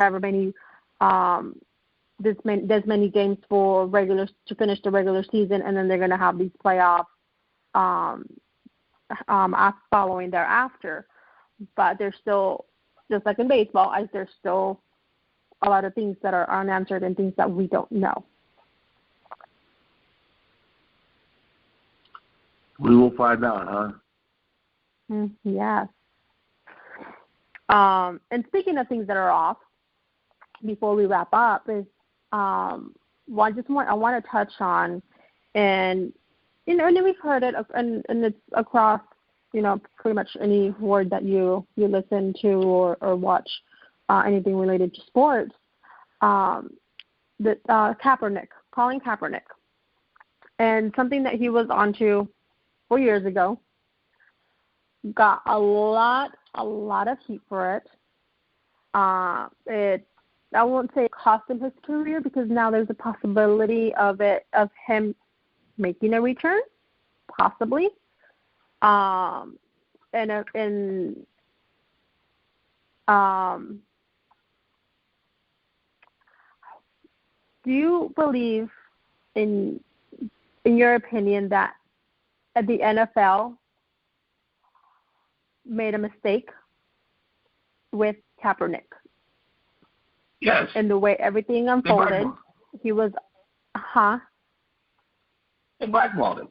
however many this many games to finish the regular season, and then they're going to have these playoffs following thereafter. But there's still, just like in baseball, there's still a lot of things that are unanswered and things that we don't know. We will find out, huh? Yes. And speaking of things that are off, before we wrap up, is I want to touch on, and and we've heard it, and it's across, pretty much any word that you listen to or watch, anything related to sports. That Collin Kaepernick, and something that he was onto 4 years ago, got a lot of heat for it. I won't say it cost him his career, because now there's a possibility of him making a return, possibly. Do you believe, in your opinion, that the NFL made a mistake with Kaepernick? Yes. And the way everything unfolded, he was, They blackballed him.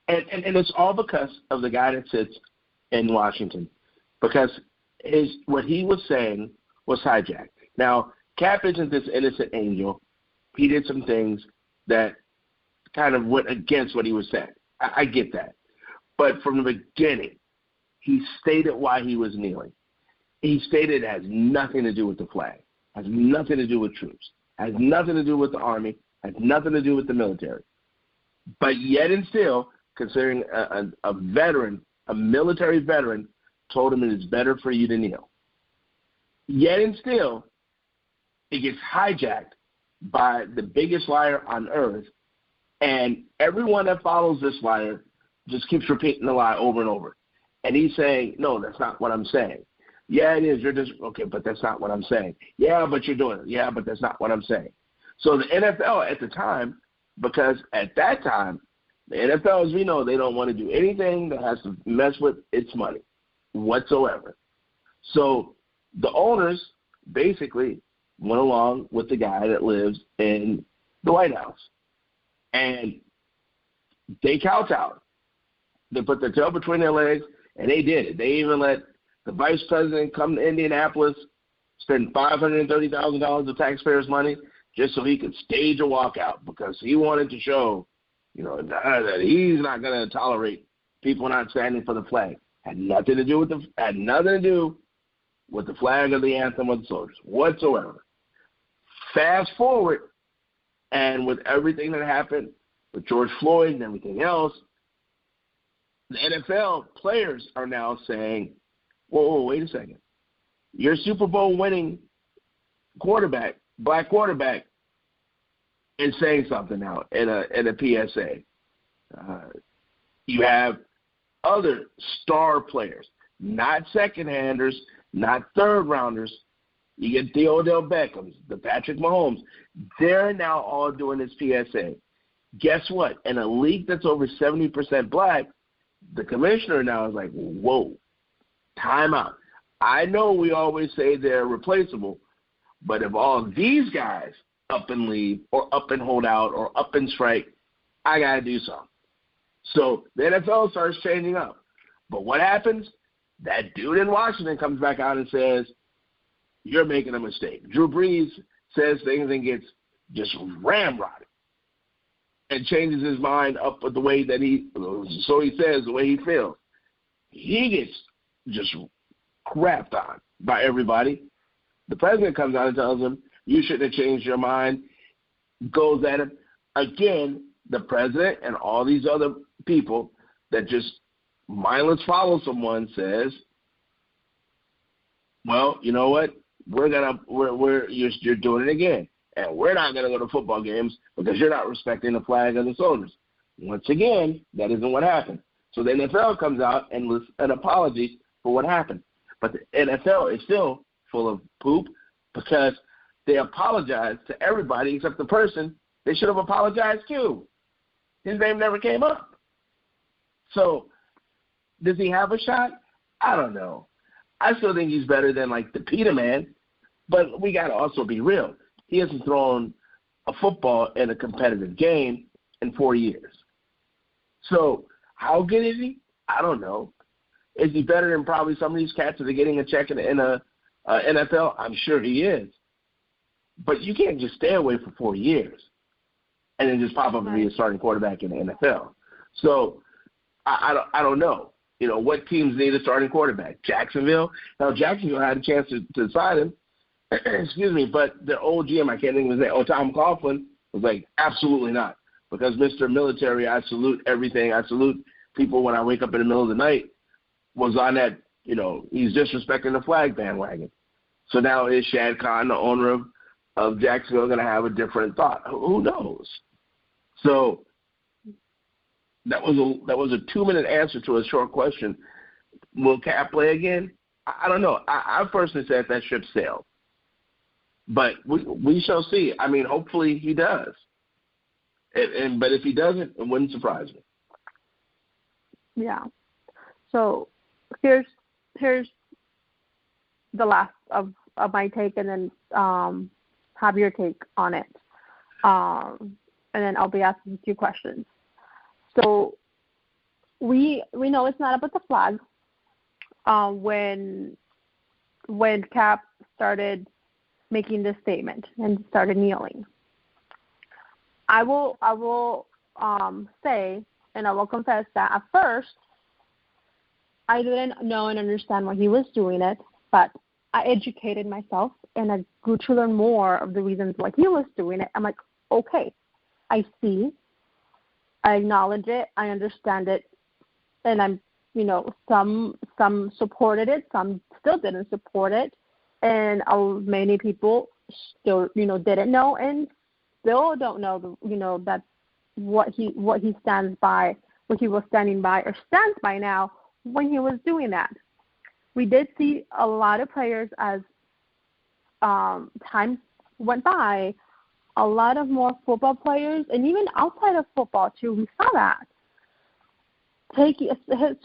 And it's all because of the guy that sits in Washington. Because what he was saying was hijacked. Now, Cap isn't this innocent angel. He did some things that kind of went against what he was saying. I get that. But from the beginning, he stated why he was kneeling. He stated it has nothing to do with the flag, has nothing to do with troops, has nothing to do with the Army, has nothing to do with the military. But yet and still, considering a veteran, a military veteran, told him it is better for you to kneel. Yet and still, it gets hijacked by the biggest liar on earth, and everyone that follows this liar just keeps repeating the lie over and over. And he's saying, no, that's not what I'm saying. Yeah, it is. You're just, okay, but that's not what I'm saying. Yeah, but you're doing it. Yeah, but that's not what I'm saying. So the NFL at the time, because at that time, the NFL, as we know, they don't want to do anything that has to mess with its money whatsoever. So the owners basically went along with the guy that lives in the White House. And they kowtowed. They put their tail between their legs, and they did it. They even let the vice president come to Indianapolis, spend $530,000 of taxpayers' money just so he could stage a walkout, because he wanted to show, that he's not going to tolerate people not standing for the flag. Had nothing to do with the flag or the anthem of the soldiers whatsoever. Fast forward, and with everything that happened with George Floyd and everything else, the NFL players are now saying, whoa, wait a second. Your Super Bowl winning quarterback, black quarterback, is saying something now in a PSA. You have other star players, not second-handers, not third-rounders. You get the Odell Beckhams, the Patrick Mahomes. They're now all doing this PSA. Guess what? In a league that's over 70% black, the commissioner now is like, whoa, time out. I know we always say they're replaceable, but if all these guys up and leave or up and hold out or up and strike, I got to do something. So the NFL starts changing up. But what happens? That dude in Washington comes back out and says, you're making a mistake. Drew Brees says things and gets just ramrodded and changes his mind up with the way that so he says, the way he feels. He gets just crapped on by everybody. The president comes out and tells him, you shouldn't have changed your mind, goes at him. Again, the president and all these other people that just mindless follow someone says, well, you know what? You're doing it again. And we're not going to go to football games because you're not respecting the flag of the soldiers. Once again, that isn't what happened. So the NFL comes out and lists an apology for what happened. But the NFL is still full of poop, because they apologized to everybody except the person they should have apologized to. His name never came up. So does he have a shot? I don't know. I still think he's better than, like, the Peterman, but we got to also be real. He hasn't thrown a football in a competitive game in 4 years. So how good is he? I don't know. Is he better than probably some of these cats that are getting a check in a NFL? I'm sure he is. But you can't just stay away for 4 years and then just pop up and be a starting quarterback in the NFL. So I don't know. You know, what teams need a starting quarterback? Jacksonville? Now, Jacksonville had a chance to sign him. Excuse me, but the old GM, I can't think of his name, Tom Coughlin, was like, absolutely not. Because Mr. Military, I salute everything. I salute people when I wake up in the middle of the night, was on that, you know, he's disrespecting the flag bandwagon. So now is Shad Khan, the owner of Jacksonville, going to have a different thought? Who knows? So that was a 2-minute answer to a short question. Will Cap play again? I don't know. I personally said that ship sailed. But we shall see. I mean, hopefully he does. But if he doesn't, it wouldn't surprise me. Yeah. So here's the last of my take, and then have your take on it. And then I'll be asking a few questions. So we know it's not about the flag. When Cap started making this statement and started kneeling, I will say, and I will confess that at first I didn't know and understand why he was doing it, but I educated myself and I grew to learn more of the reasons why he was doing it. I'm like, okay, I see, I acknowledge it, I understand it, and I'm, you know, some supported it, some still didn't support it, and many people still, you know, didn't know and still don't know, you know, that what he stands by, what he was standing by or stands by now when he was doing that. We did see a lot of players as time went by, a lot of more football players, and even outside of football too, we saw that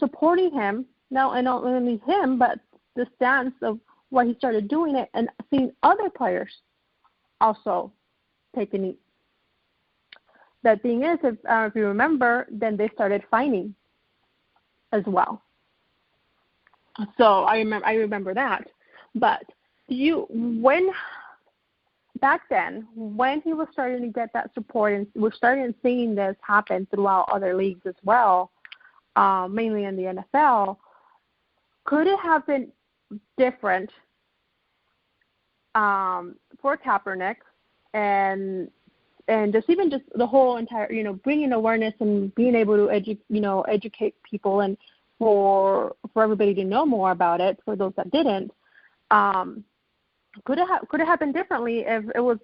supporting him. Now, and not only him, but the stance of why he started doing it, and seeing other players also take a knee. The thing is, if you remember, then they started fining as well. So I remember that. But back then, when he was starting to get that support, and we're starting seeing this happen throughout other leagues as well, mainly in the NFL, could it have been different for Kaepernick and just the whole entire, you know, bringing awareness and being able to educate people, and for everybody to know more about it, for those that didn't, could it happen differently if it was,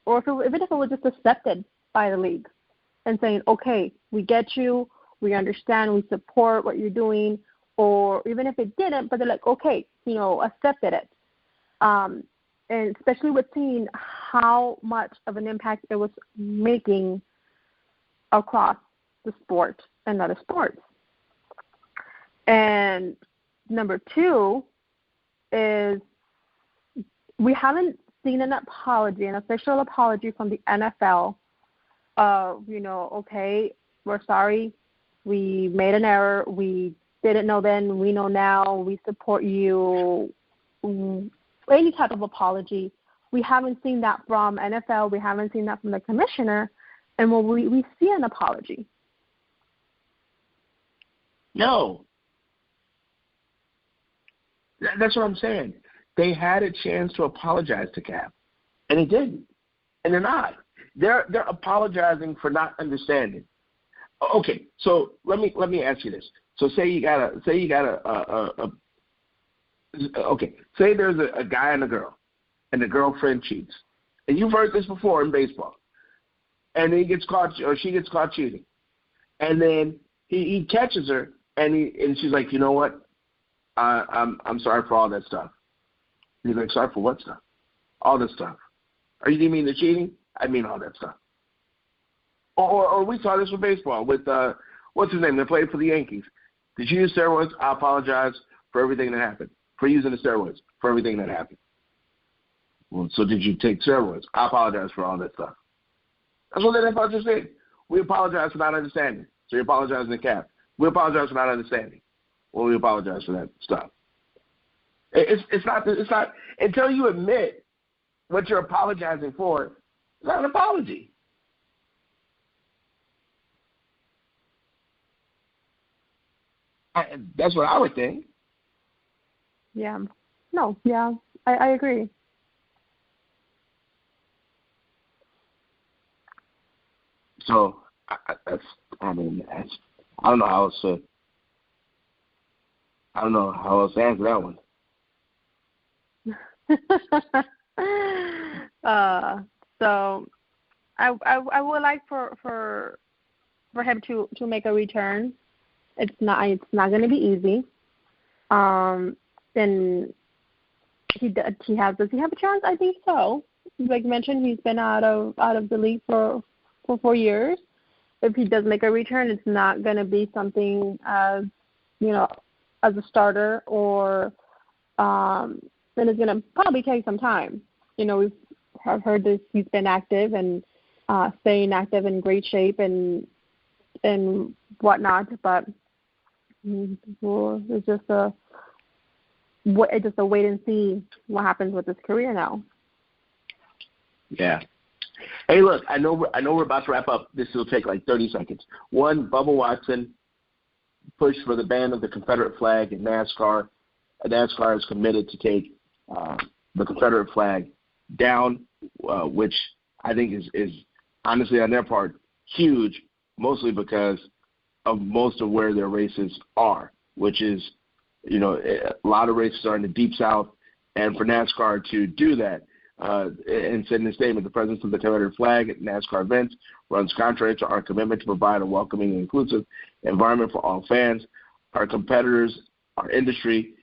or even if it was just accepted by the league and saying, okay, we get you, we understand, we support what you're doing, or even if it didn't, but they're like, okay, you know, accepted it. And especially with seeing how much of an impact it was making across the sport and other sports. And number two is we haven't seen an apology, an official apology from the NFL of, you know, okay, we're sorry, we made an error, we didn't know then, we know now, we support you, any type of apology. We haven't seen that from NFL, we haven't seen that from the commissioner, and will we see an apology? No. That's what I'm saying. They had a chance to apologize to Cap, and they didn't, and they're not. They're apologizing for not understanding. Okay, so let me ask you this. So say there's a guy and a girl, and the girlfriend cheats, and you've heard this before in baseball, and he gets caught or she gets caught cheating, and then he catches her, and she's like, you know what? I'm sorry for all that stuff. He's like, sorry for what stuff? all this stuff. Are you mean the cheating? I mean all that stuff. Or we saw this with baseball with what's his name? They played for the Yankees. Did you use steroids? I apologize for everything that happened. For using the steroids, for everything that happened. Well, so did you take steroids? I apologize for all that stuff. That's what the NFL just did. We apologize for not understanding. So you apologize in the cap. We apologize for not understanding. Well, we apologize for that stuff. It's not until you admit what you're apologizing for. It's not an apology. That's what I would think. Yeah. No. Yeah. I agree. So I don't know how else to. I don't know how else to answer that one. So I would like for him to make a return. It's not going to be easy. And does he have a chance? I think so. Like mentioned, he's been out of the league for 4 years. If he does make a return, it's not going to be something as as a starter, or then it's going to probably take some time. We have heard this. He's been active and staying active in great shape and whatnot, but it's just a wait and see what happens with his career now. Yeah. Hey, look, I know we're about to wrap up. This will take like 30 seconds. One, Bubba Watson pushed for the ban of the Confederate flag in NASCAR. NASCAR is committed to take the Confederate flag down, which I think is honestly on their part huge, mostly because of most of where their races are, which is, a lot of races are in the Deep South, and for NASCAR to do that, and said in a statement, the presence of the Confederate flag at NASCAR events runs contrary to our commitment to provide a welcoming and inclusive environment for all fans. Our competitors, our industry,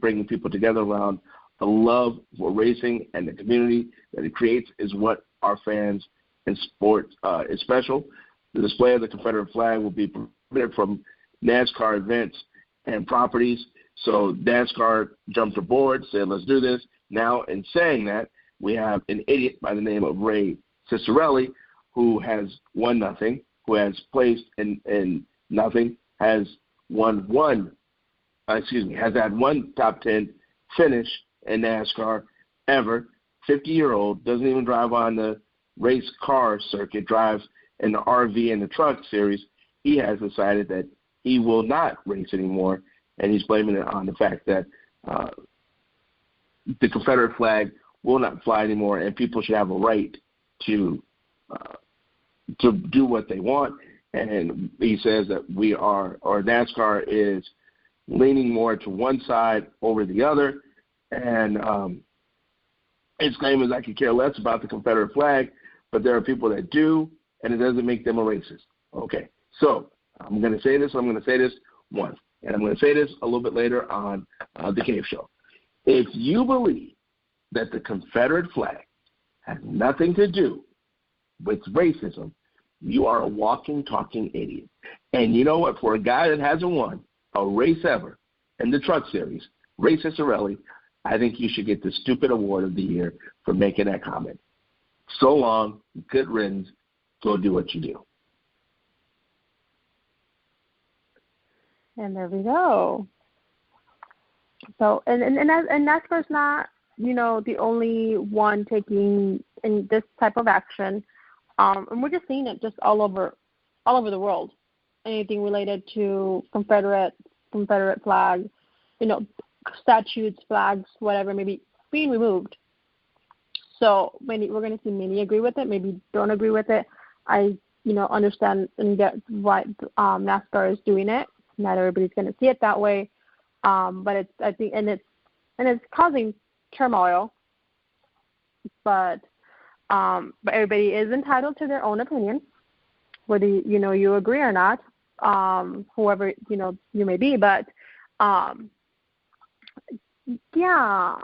bringing people together around the love for racing and the community that it creates is what our fans and sport is special. The display of the Confederate flag will be permitted from NASCAR events and properties. So NASCAR jumped aboard, said, let's do this. Now, in saying that, we have an idiot by the name of Ray Cicerelli, who has won nothing, who has placed in nothing, has had one top 10 finish in NASCAR ever. 50-year-old, doesn't even drive on the race car circuit, drives in the RV and the truck series. He has decided that he will not race anymore, and he's blaming it on the fact that the Confederate flag will not fly anymore, and people should have a right to do what they want. And he says that NASCAR is leaning more to one side over the other, and his claim is I could care less about the Confederate flag, but there are people that do, and it doesn't make them a racist. Okay, so I'm going to say this once, and I'm going to say this a little bit later on the Cave Show. If you believe that the Confederate flag has nothing to do with racism, you are a walking, talking idiot. And you know what? For a guy that hasn't won a race ever in the truck series, Ray Cicerelli, I think you should get the stupid award of the year for making that comment. So long, good riddance, go do what you do. And there we go. So, and NASCAR's not, the only one taking in this type of action. And we're just seeing it just all over the world. Anything related to Confederate flag, statues, flags, whatever, maybe being removed. So we're going to see many agree with it, maybe don't agree with it. I, understand and get why NASCAR is doing it. Not everybody's going to see it that way. But it's causing turmoil. But everybody is entitled to their own opinion, whether you agree or not. Whoever you may be, but yeah,